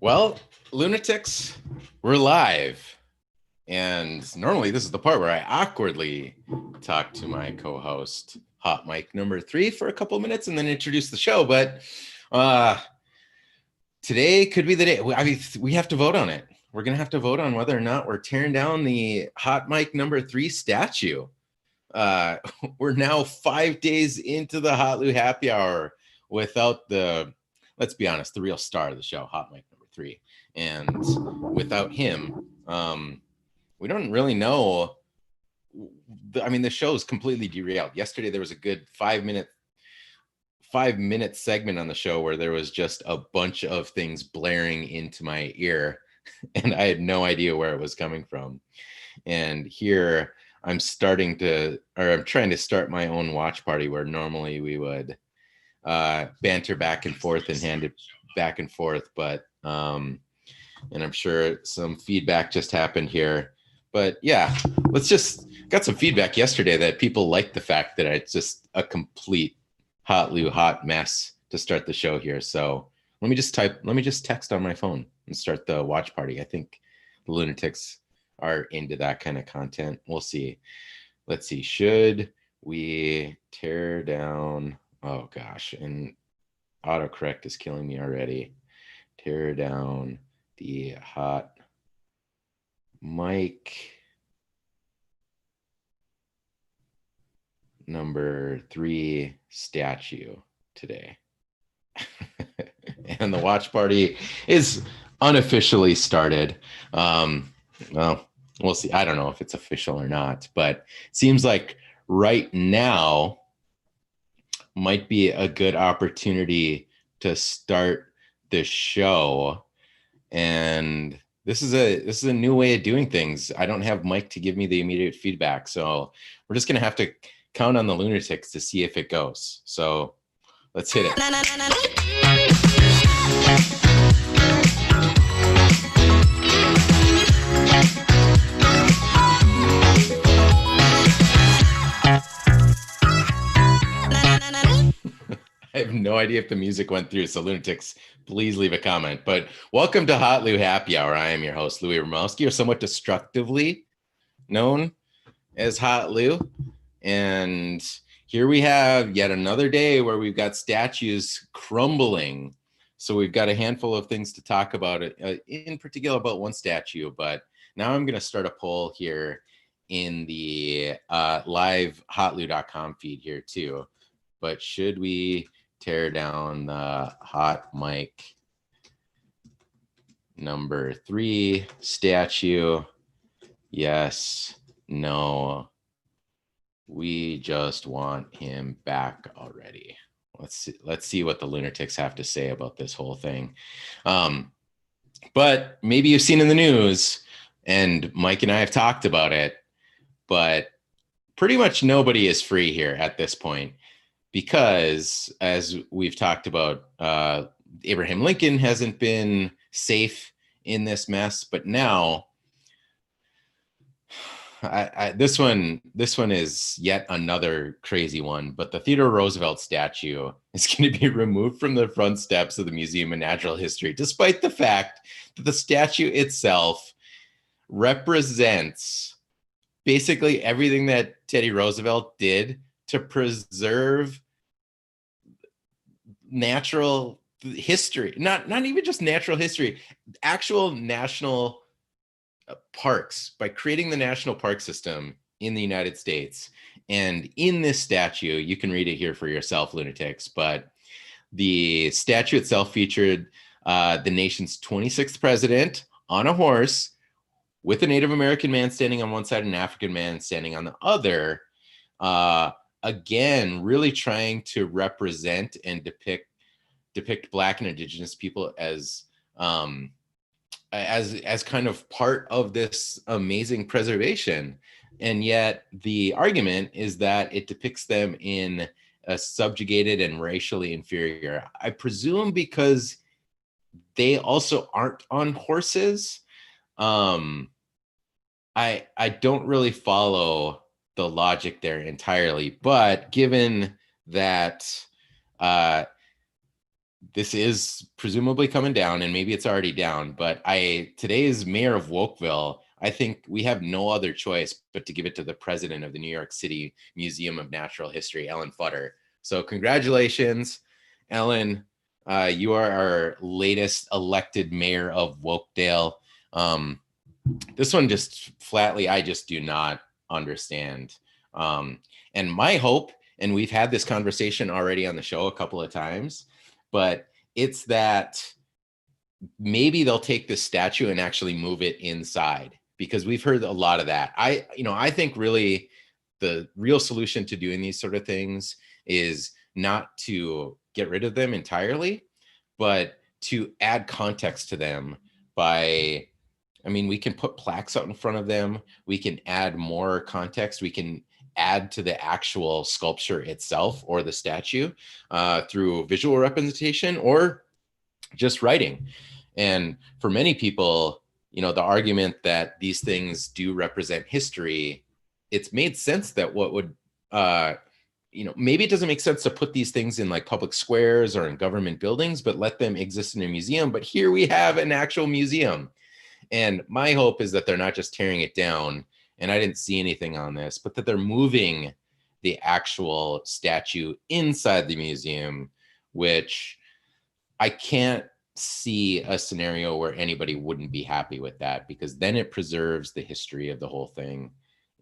Well, lunatics, we're live. And normally this is the part where I awkwardly talk to my co-host, Hot Mike number 3, for a couple of minutes and then introduce the show. But today could be the day. I mean, we have to vote on it. We're going to have to vote on whether or not we're tearing down the Hot Mike number 3 statue. We're now 5 days into the hotlou happy hour without the, let's be honest, the real star of the show, Hot Mike number 3. And without him, we don't really know. I mean, the show is completely derailed. Yesterday, there was a good 5-minute segment on the show where there was just a bunch of things blaring into my ear, and I had no idea where it was coming from. And here I'm trying to start my own watch party where normally we would banter back and forth and hand it back and forth, but and I'm sure some feedback just happened here. But yeah, got some feedback yesterday that people liked the fact that it's just a complete hotlou hot mess to start the show here. So let me just text on my phone and start the watch party. I think the lunatics are into that kind of content. We'll see. Let's see. Should we tear down? Oh gosh, and autocorrect is killing me already. Tear down the Hot Mike number 3 statue today. And the watch party is unofficially started. Well, we'll see. I don't know if it's official or not, but it seems like right now might be a good opportunity to start the show. And this is a new way of doing things. I don't have Mike to give me the immediate feedback, so we're just gonna have to count on the lunatics to see if it goes. So let's hit it. I have no idea if the music went through, so lunatics, please leave a comment. But welcome to hotlou Happy Hour. I am your host, Louis Romowski, or somewhat destructively known as hotlou. And here we have yet another day where we've got statues crumbling. So we've got a handful of things to talk about, in particular about one statue. But now I'm going to start a poll here in the live hotlou.com feed here too. But should we tear down the Hot Mike number 3 statue? Yes, no. We just want him back already. Let's see what the lunatics have to say about this whole thing. But maybe you've seen in the news, and Mike and I have talked about it, but pretty much nobody is free here at this point, because as we've talked about, Abraham Lincoln hasn't been safe in this mess, but now this one is yet another crazy one. But the Theodore Roosevelt statue is going to be removed from the front steps of the Museum of Natural History, despite the fact that the statue itself represents basically everything that Teddy Roosevelt did to preserve natural history, not even just natural history, actual national parks, by creating the national park system in the United States. And in this statue, you can read it here for yourself, lunatics, but the statue itself featured the nation's 26th president on a horse with a Native American man standing on one side and an African man standing on the other. Again, really trying to represent and depict Black and Indigenous people as kind of part of this amazing preservation. And yet the argument is that it depicts them in a subjugated and racially inferior. I presume because they also aren't on horses. I don't really follow the logic there entirely, but given that this is presumably coming down, and maybe it's already down, but today is mayor of Wokeville. I think we have no other choice but to give it to the president of the New York City Museum of Natural History, Ellen Futter. So congratulations, Ellen. You are our latest elected mayor of Wokedale. This one just flatly, I just do not understand. And my hope, and we've had this conversation already on the show a couple of times, but it's that maybe they'll take this statue and actually move it inside, because we've heard a lot of that. I think really the real solution to doing these sort of things is not to get rid of them entirely, but to add context to them by, I mean, we can put plaques out in front of them. We can add more context. We can add to the actual sculpture itself or the statue through visual representation or just writing. And for many people, the argument that these things do represent history, it's made sense that what would, maybe it doesn't make sense to put these things in like public squares or in government buildings, but let them exist in a museum. But here we have an actual museum. And my hope is that they're not just tearing it down, and I didn't see anything on this, but that they're moving the actual statue inside the museum, which I can't see a scenario where anybody wouldn't be happy with that, because then it preserves the history of the whole thing.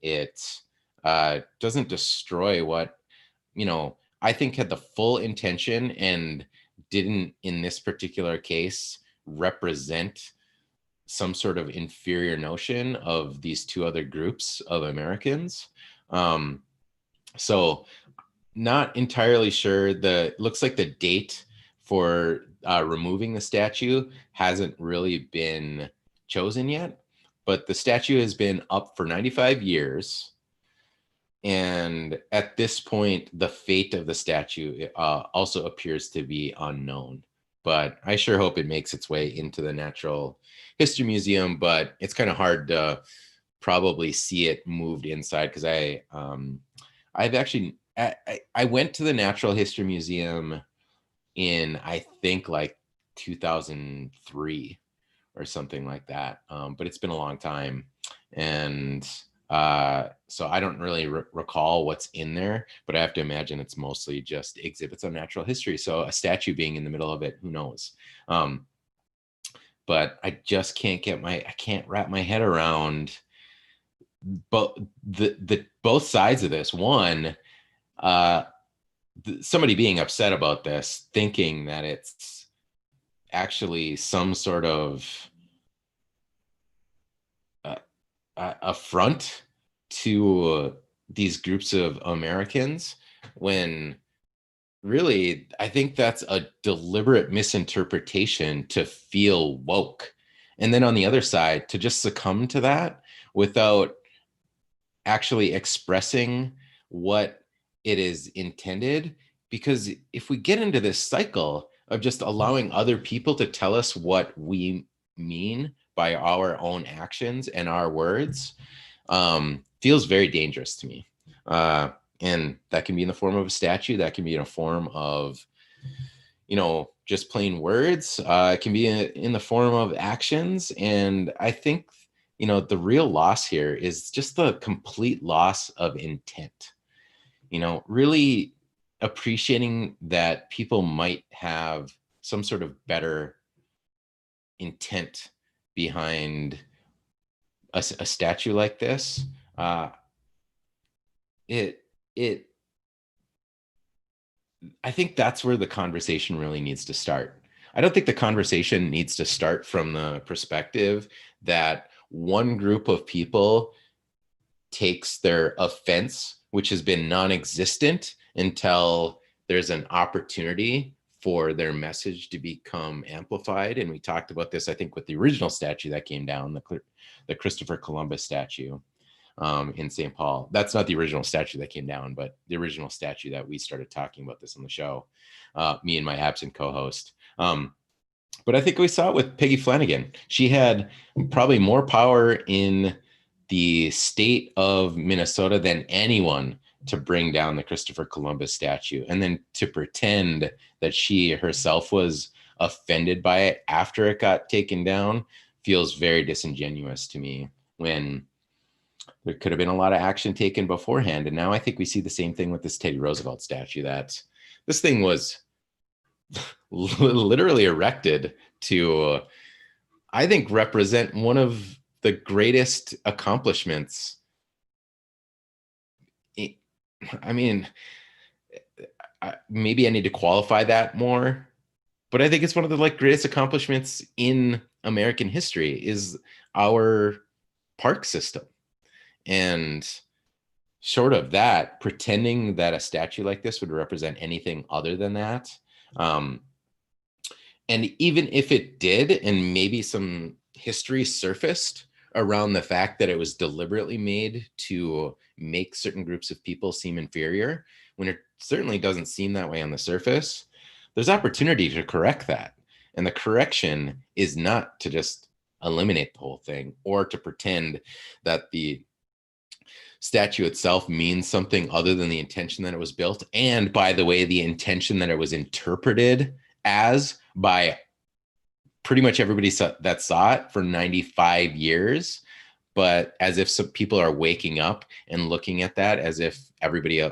It doesn't destroy what, I think had the full intention and didn't, in this particular case, represent some sort of inferior notion of these two other groups of Americans. So not entirely sure. Looks like the date for removing the statue hasn't really been chosen yet, but the statue has been up for 95 years. And at this point, the fate of the statue also appears to be unknown. But I sure hope it makes its way into the Natural History Museum, but it's kind of hard to probably see it moved inside, because I've actually, I went to the Natural History Museum in, I think, like 2003 or something like that. But it's been a long time. And so I don't really recall what's in there, but I have to imagine it's mostly just exhibits on natural history. So a statue being in the middle of it, who knows? But I just can't I can't wrap my head around but the both sides of this. One, somebody being upset about this, thinking that it's actually some sort of affront to these groups of Americans, when really I think that's a deliberate misinterpretation to feel woke. And then on the other side, to just succumb to that without actually expressing what it is intended. Because if we get into this cycle of just allowing other people to tell us what we mean by our own actions and our words, feels very dangerous to me. And that can be in the form of a statue, that can be in a form of, just plain words. It can be in the form of actions. And I think, the real loss here is just the complete loss of intent. Really appreciating that people might have some sort of better intent behind a statue like this. I think that's where the conversation really needs to start. I don't think the conversation needs to start from the perspective that one group of people takes their offense, which has been non-existent until there's an opportunity for their message to become amplified. And we talked about this, I think, with the original statue that came down, the Christopher Columbus statue in St. Paul. That's not the original statue that came down, but the original statue that we started talking about this on the show, me and my absent co-host. But I think we saw it with Peggy Flanagan. She had probably more power in the state of Minnesota than anyone to bring down the Christopher Columbus statue, and then to pretend that she herself was offended by it after it got taken down feels very disingenuous to me, when there could have been a lot of action taken beforehand. And now I think we see the same thing with this Teddy Roosevelt statue, that this thing was literally erected to, I think, represent one of the greatest accomplishments. I mean, maybe I need to qualify that more, but I think it's one of the greatest accomplishments in American history is our park system. And short of that, pretending that a statue like this would represent anything other than that, and even if it did, and maybe some history surfaced around the fact that it was deliberately made to make certain groups of people seem inferior, when it certainly doesn't seem that way on the surface, there's opportunity to correct that. And the correction is not to just eliminate the whole thing or to pretend that the statue itself means something other than the intention that it was built. And by the way, the intention that it was interpreted as by pretty much everybody that saw it for 95 years. But as if some people are waking up and looking at that as if everybody,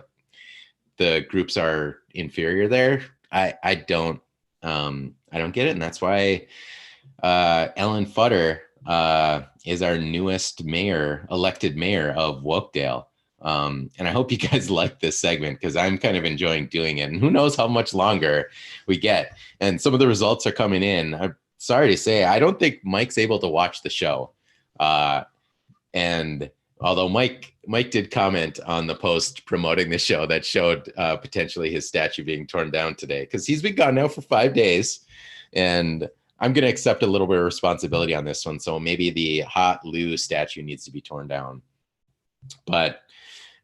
the groups are inferior there. I don't get it. And that's why Ellen Futter is our newest elected mayor of Wokedale. And I hope you guys like this segment, because I'm kind of enjoying doing it. And who knows how much longer we get. And some of the results are coming in. I'm sorry to say, I don't think Mike's able to watch the show. And although Mike did comment on the post promoting the show that showed potentially his statue being torn down today, because he's been gone now for 5 days. And I'm going to accept a little bit of responsibility on this one. So maybe the hotlou statue needs to be torn down. But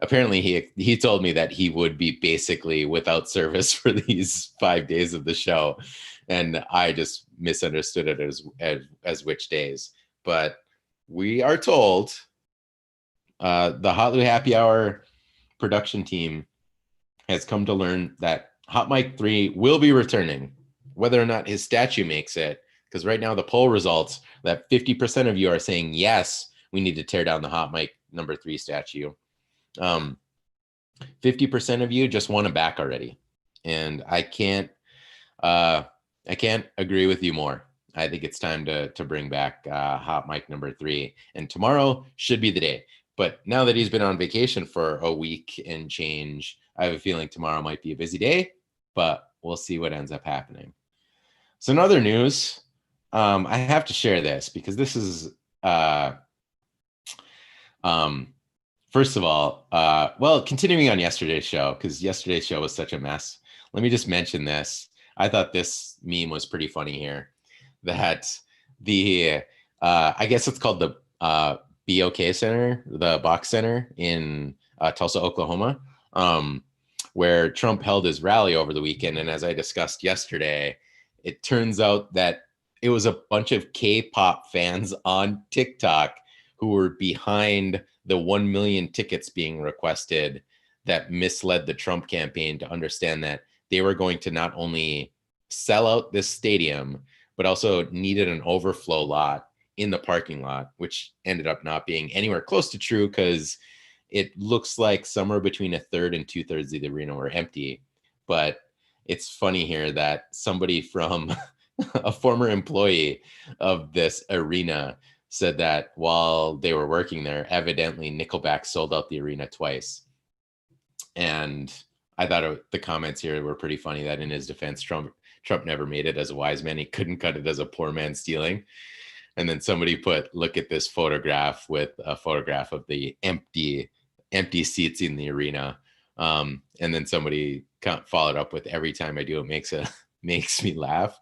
apparently he told me that he would be basically without service for these 5 days of the show. And I just misunderstood it as which days. But we are told the hotlou Happy Hour production team has come to learn that Hot Mike 3 will be returning, whether or not his statue makes it. Because right now the poll results that 50% of you are saying, yes, we need to tear down the Hot Mike number 3 statue. 50% of you just want him back already. And I can't agree with you more. I think it's time to bring back Hot Mike number 3. And tomorrow should be the day. But now that he's been on vacation for a week and change, I have a feeling tomorrow might be a busy day, but we'll see what ends up happening. So in other news, I have to share this because this is, first of all, well, continuing on yesterday's show, because yesterday's show was such a mess. Let me just mention this. I thought this meme was pretty funny here, that the, I guess it's called the BOK Center, the Box Center in Tulsa, Oklahoma, where Trump held his rally over the weekend. And as I discussed yesterday, it turns out that it was a bunch of K-pop fans on TikTok who were behind the 1 million tickets being requested that misled the Trump campaign to understand that they were going to not only sell out this stadium, but also needed an overflow lot in the parking lot, which ended up not being anywhere close to true, because it looks like somewhere between a third and 2/3 of the arena were empty. But it's funny here that somebody from a former employee of this arena said that while they were working there, evidently Nickelback sold out the arena twice. And I thought the comments here were pretty funny, that in his defense, Trump never made it as a wise man. He couldn't cut it as a poor man stealing. And then somebody put, look at this photograph, with a photograph of the empty seats in the arena. And then somebody followed up with, every time I do it makes me laugh.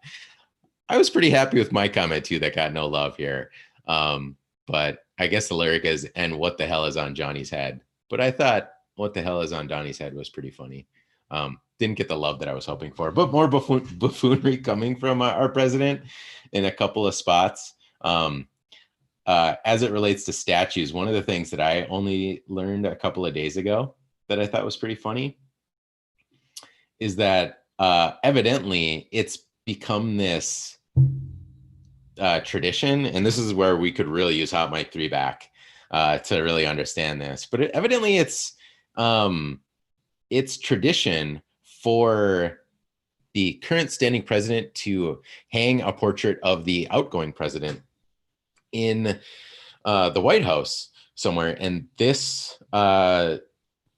I was pretty happy with my comment too, that got no love here. But I guess the lyric is, and what the hell is on Johnny's head? But I thought what the hell is on Donnie's head was pretty funny. Didn't get the love that I was hoping for, but more buffoonery coming from our president in a couple of spots. As it relates to statues, one of the things that I only learned a couple of days ago that I thought was pretty funny is that evidently it's become this tradition, and this is where we could really use Hot Mic 3 back to really understand this. But evidently it's tradition for the current standing president to hang a portrait of the outgoing president in the White House somewhere. And this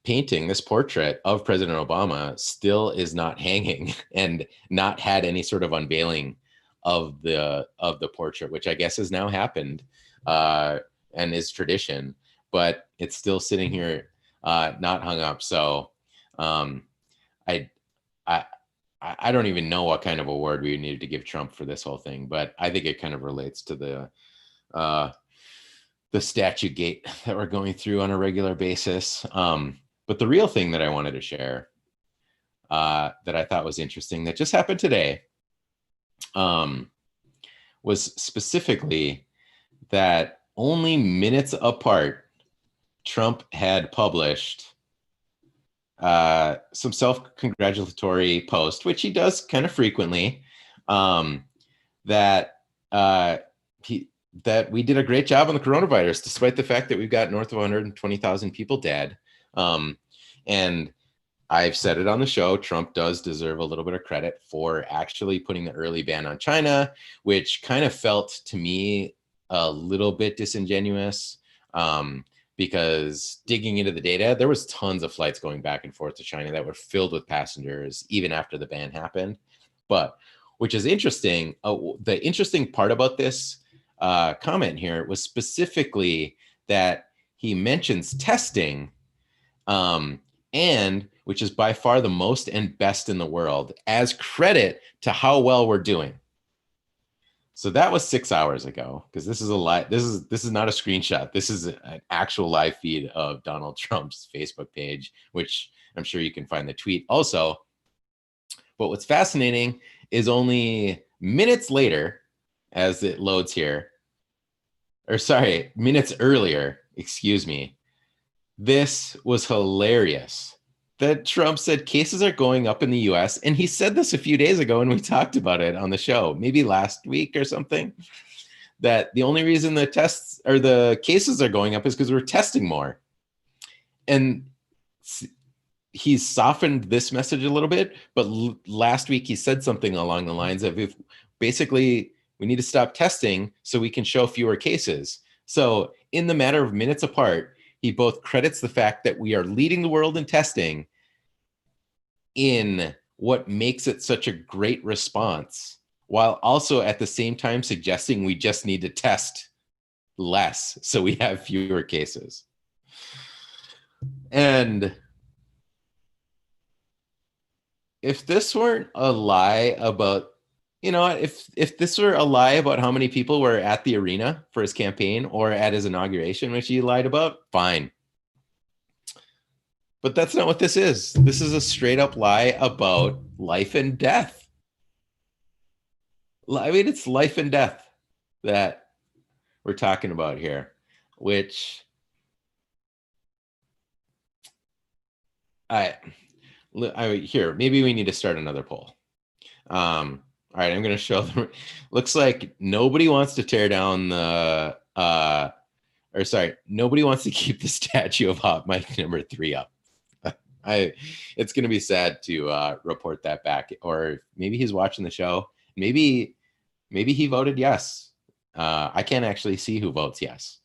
painting, this portrait of President Obama, still is not hanging and not had any sort of unveiling of the portrait, which I guess has now happened and is tradition, but it's still sitting here not hung up. So I I I don't even know what kind of award we needed to give Trump for this whole thing, but I think it kind of relates to the statue gate that we're going through on a regular basis. But the real thing that I wanted to share that I thought was interesting that just happened today was specifically that only minutes apart, Trump had published some self-congratulatory post, which he does kind of frequently, that that we did a great job on the coronavirus, despite the fact that we've got north of 120,000 people dead. And I've said it on the show, Trump does deserve a little bit of credit for actually putting the early ban on China, which kind of felt to me a little bit disingenuous. Because digging into the data, there was tons of flights going back and forth to China that were filled with passengers even after the ban happened. But which is interesting, the interesting part about this comment here was specifically that he mentions testing, and which is by far the most and best in the world, as credit to how well we're doing. So that was 6 hours ago, because this is a live. This is not a screenshot. This is an actual live feed of Donald Trump's Facebook page, which I'm sure you can find the tweet also. But what's fascinating is only minutes later, as it loads here, or sorry, minutes earlier, excuse me, this was hilarious. That Trump said cases are going up in the US. And he said this a few days ago, and we talked about it on the show, maybe last week or something, that the only reason the tests or the cases are going up is because we're testing more. And he's softened this message a little bit, but last week he said something along the lines of, if basically we need to stop testing so we can show fewer cases. So in the matter of minutes apart, he both credits the fact that we are leading the world in testing in what makes it such a great response, while also at the same time suggesting we just need to test less so we have fewer cases. And if this weren't a lie about, if this were a lie about how many people were at the arena for his campaign or at his inauguration, which he lied about, fine. But that's not what this is. This is a straight up lie about life and death. I mean, it's life and death that we're talking about here, which here, maybe we need to start another poll. All right, I'm going to show them. Looks like nobody wants to tear down nobody wants to keep the statue of Hot Mic number 3 up. It's going to be sad to report that back. Or maybe he's watching the show. Maybe he voted yes. I can't actually see who votes yes.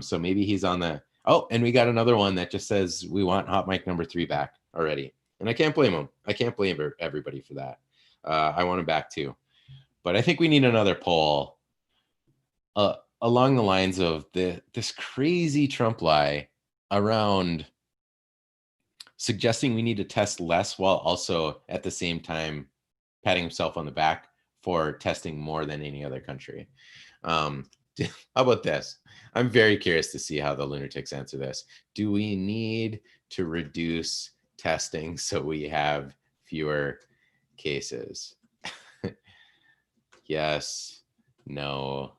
So maybe he's on the. Oh, and we got another one that just says we want Hot Mic number 3 back already. And I can't blame him. I can't blame everybody for that. I want him back too. But I think we need another poll along the lines of this crazy Trump lie around suggesting we need to test less while also at the same time patting himself on the back for testing more than any other country. How about this? I'm very curious to see how the lunatics answer this. Do we need to reduce testing so we have fewer cases? Yes, no,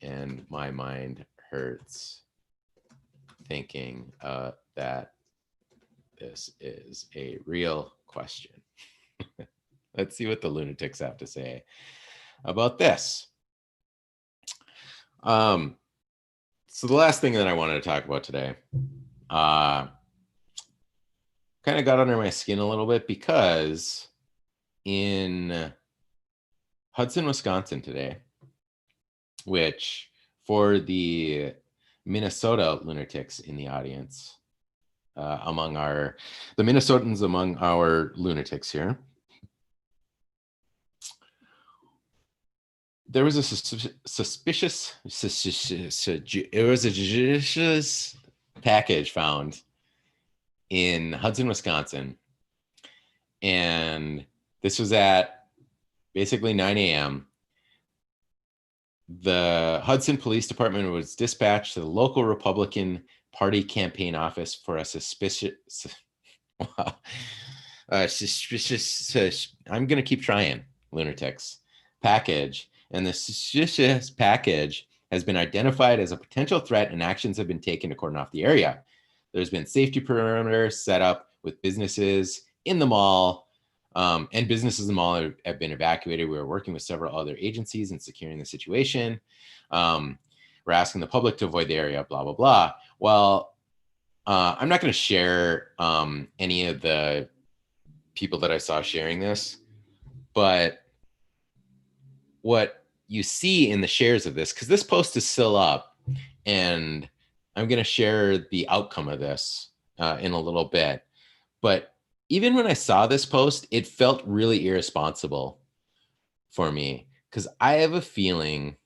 and my mind hurts thinking that This is a real question. Let's see what the lunatics have to say about this. So the last thing that I wanted to talk about today, kind of got under my skin a little bit because in Hudson, Wisconsin today, which for the Minnesota lunatics in the audience, the Minnesotans among our lunatics here, there was a suspicious package found in Hudson, Wisconsin. And this was at basically 9 a.m. The Hudson Police Department was dispatched to the local Republican Party campaign office for a suspicious I'm going to keep trying, lunatics, package. And the suspicious package has been identified as a potential threat and actions have been taken to cordon off the area. There's been safety perimeters set up with businesses in the mall, and businesses in the mall have been evacuated. We are working with several other agencies in securing the situation. We're asking the public to avoid the area, blah, blah, blah. Well, I'm not going to share any of the people that I saw sharing this, but what you see in the shares of this, because this post is still up, and I'm going to share the outcome of this in a little bit. But even when I saw this post, it felt really irresponsible for me because I have a feeling,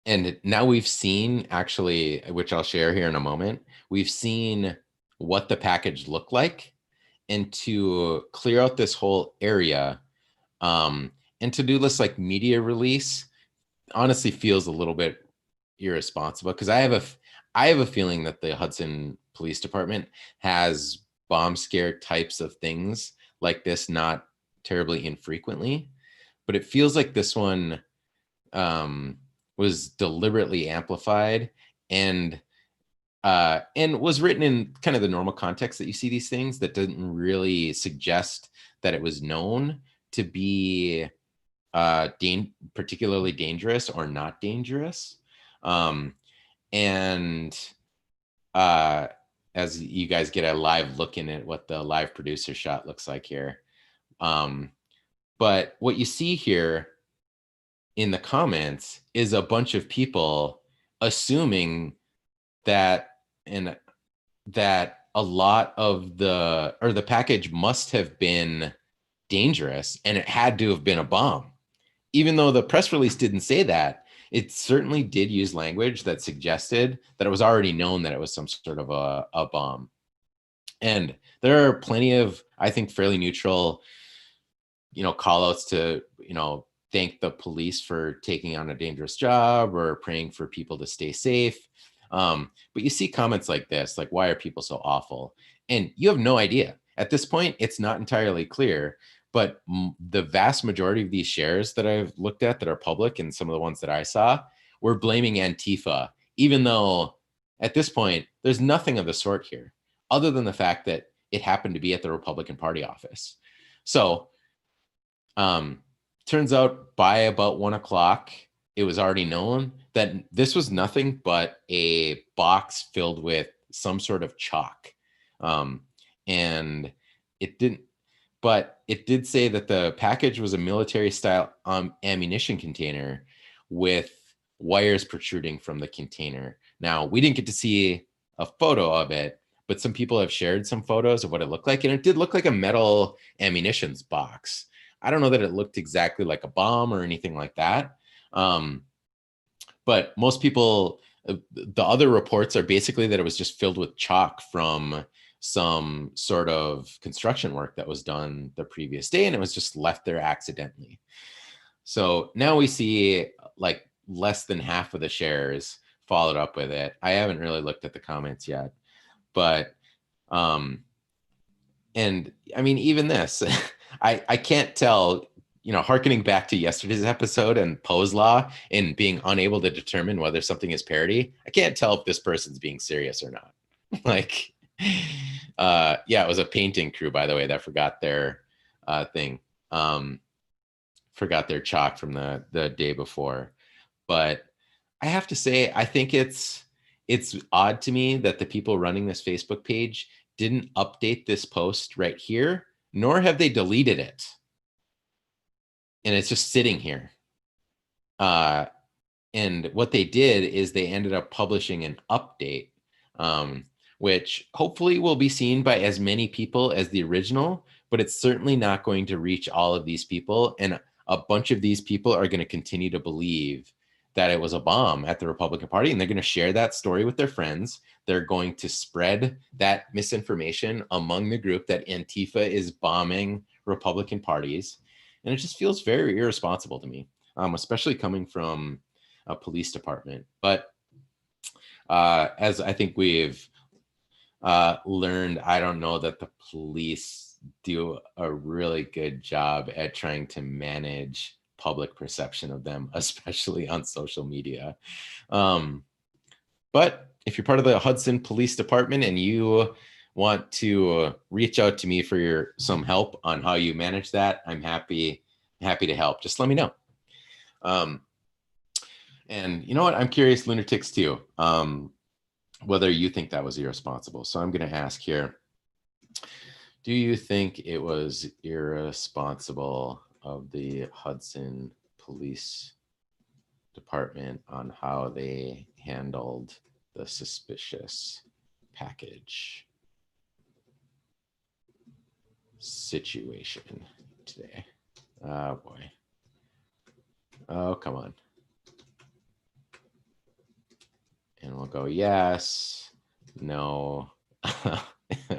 and now we've seen actually, which I'll share here in a moment, we've seen what the package looked like, and to clear out this whole area and to do this like media release honestly feels a little bit irresponsible because I have a feeling that the Hudson Police Department has bomb scare types of things like this not terribly infrequently, but it feels like this one was deliberately amplified and was written in kind of the normal context that you see these things that didn't really suggest that it was known to be particularly dangerous or not dangerous. And as you guys get a live look in at what the live producer shot looks like here. But what you see here in the comments is a bunch of people assuming that a lot of the package must have been dangerous and it had to have been a bomb. Even though the press release didn't say that, it certainly did use language that suggested that it was already known that it was some sort of a bomb. And there are plenty of, I think, fairly neutral, call outs to, thank the police for taking on a dangerous job or praying for people to stay safe. But you see comments like this, like, why are people so awful? And you have no idea. At this point, it's not entirely clear, but the vast majority of these shares that I've looked at that are public and some of the ones that I saw were blaming Antifa, even though at this point, there's nothing of the sort here, other than the fact that it happened to be at the Republican Party office. So turns out by about 1 o'clock, it was already known that this was nothing but a box filled with some sort of chalk. And it didn't, but it did say that the package was a military style ammunition container with wires protruding from the container. Now, we didn't get to see a photo of it, but some people have shared some photos of what it looked like. And it did look like a metal ammunitions box. I don't know that it looked exactly like a bomb or anything like that. But most people, the other reports are basically that it was just filled with chalk from some sort of construction work that was done the previous day, and it was just left there accidentally. So now we see like less than half of the shares followed up with it. I haven't really looked at the comments yet, but and I mean, even this, I can't tell, hearkening back to yesterday's episode and Poe's Law and being unable to determine whether something is parody, I can't tell if this person's being serious or not. Like, Yeah, it was a painting crew, by the way, that forgot their thing. Forgot their chalk from the day before. But I have to say, I think it's odd to me that the people running this Facebook page didn't update this post right here, nor have they deleted it. And it's just sitting here. And what they did is they ended up publishing an update, um, which hopefully will be seen by as many people as the original, but it's certainly not going to reach all of these people. And a bunch of these people are going to continue to believe that it was a bomb at the Republican Party, and they're going to share that story with their friends. They're going to spread that misinformation among the group that Antifa is bombing Republican parties. And it just feels very irresponsible to me, especially coming from a police department. But as I think we've learned, I don't know that the police do a really good job at trying to manage public perception of them, especially on social media. But if you're part of the Hudson Police Department and you want to reach out to me for some help on how you manage that, I'm happy to help. Just let me know. And you know what? I'm curious, lunatics too, whether you think that was irresponsible. So I'm going to ask here, do you think it was irresponsible of the Hudson Police Department on how they handled the suspicious package situation today? Oh boy. Oh, come on. And we'll go yes, no,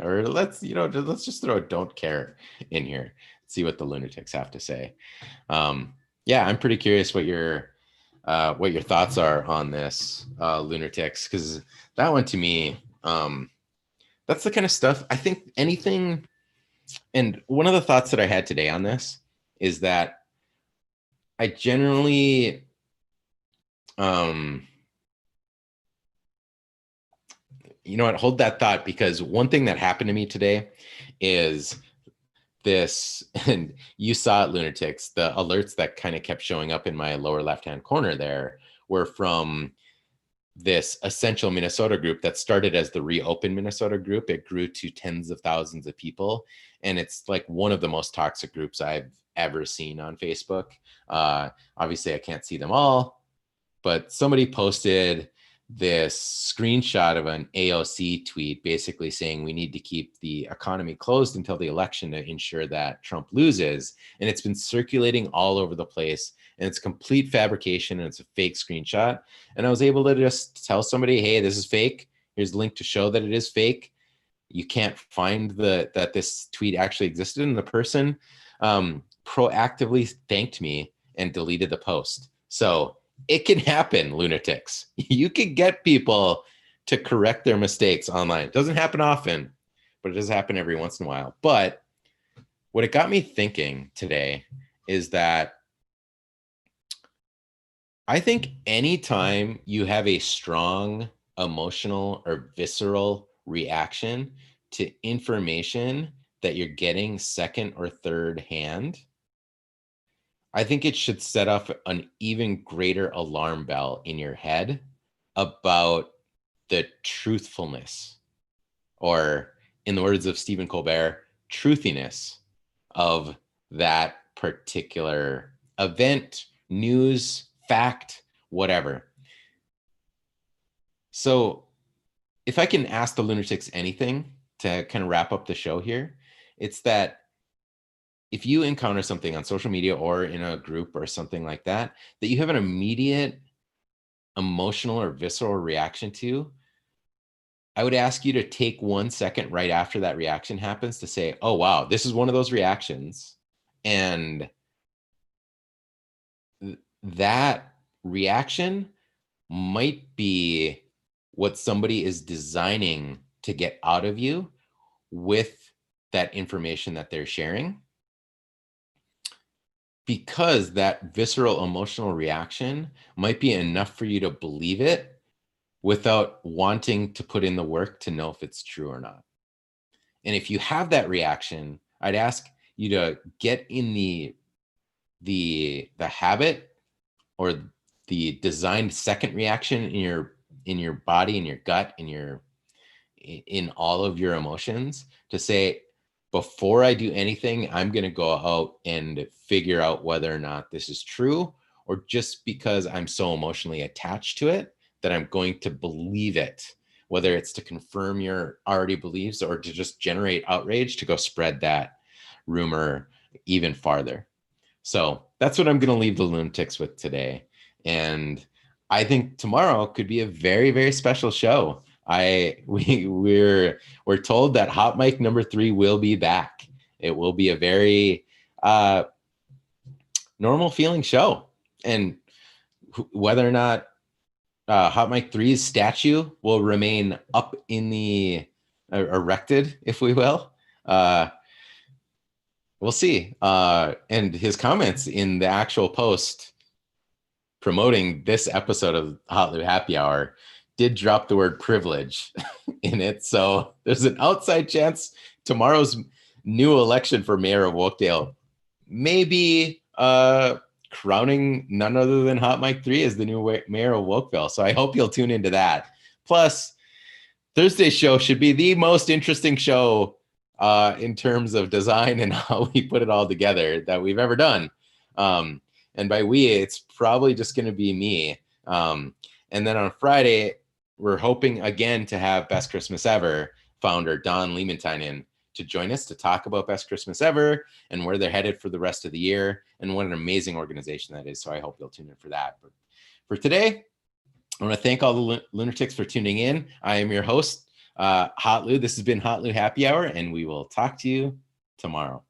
or let's just throw a don't care in here, see what the lunatics have to say. Yeah, I'm pretty curious what your thoughts are on this, lunatics, because that one to me, that's the kind of stuff I think anything. And one of the thoughts that I had today on this is that I generally, you know what, hold that thought, because one thing that happened to me today is this, and you saw it, lunatics, the alerts that kind of kept showing up in my lower left-hand corner there were from this Essential Minnesota group that started as the Reopen Minnesota group. It grew to tens of thousands of people, and it's like one of the most toxic groups I've ever seen on Facebook. Obviously I can't see them all, but somebody posted this screenshot of an AOC tweet basically saying we need to keep the economy closed until the election to ensure that Trump loses. And it's been circulating all over the place, and it's complete fabrication, and it's a fake screenshot. And I was able to just tell somebody, hey, this is fake. Here's a link to show that it is fake. You can't find that this tweet actually existed. And the person proactively thanked me and deleted the post. So it can happen, lunatics. You can get people to correct their mistakes online. It doesn't happen often, but it does happen every once in a while. But what it got me thinking today is that I think anytime you have a strong emotional or visceral reaction to information that you're getting second or third hand, I think it should set off an even greater alarm bell in your head about the truthfulness, or in the words of Stephen Colbert, truthiness of that particular event, news, fact, whatever. So if I can ask the lunatics anything to kind of wrap up the show here, it's that if you encounter something on social media or in a group or something like that, that you have an immediate emotional or visceral reaction to, I would ask you to take 1 second right after that reaction happens to say, oh, wow, this is one of those reactions. And that reaction might be what somebody is designing to get out of you with that information that they're sharing. Because that visceral emotional reaction might be enough for you to believe it without wanting to put in the work to know if it's true or not. And if you have that reaction, I'd ask you to get in the habit or the designed second reaction in your body, in your gut, in all of your emotions, to say, before I do anything, I'm going to go out and figure out whether or not this is true, or just because I'm so emotionally attached to it that I'm going to believe it, whether it's to confirm your already beliefs or to just generate outrage to go spread that rumor even farther. So that's what I'm going to leave the lunatics with today. And I think tomorrow could be a very, very special show. We're told that Hot Mic number 3 will be back. It will be a very normal feeling show. And whether or not Hot Mic 3's statue will remain up in the erected, if we will, we'll see. And his comments in the actual post promoting this episode of Hotlou Happy Hour did drop the word privilege in it. So there's an outside chance tomorrow's new election for mayor of Oakdale may be crowning none other than Hot Mic 3 as the new mayor of Oakville. So I hope you'll tune into that. Plus, Thursday's show should be the most interesting show in terms of design and how we put it all together that we've ever done. And by we, it's probably just going to be me. And then on Friday, we're hoping again to have Best Christmas Ever founder Don Leemantynen to join us to talk about Best Christmas Ever and where they're headed for the rest of the year and what an amazing organization that is. So I hope you'll tune in for that. But for today, I want to thank all the lunatics for tuning in. I am your host, Hotlou. This has been Hotlou Happy Hour, and we will talk to you tomorrow.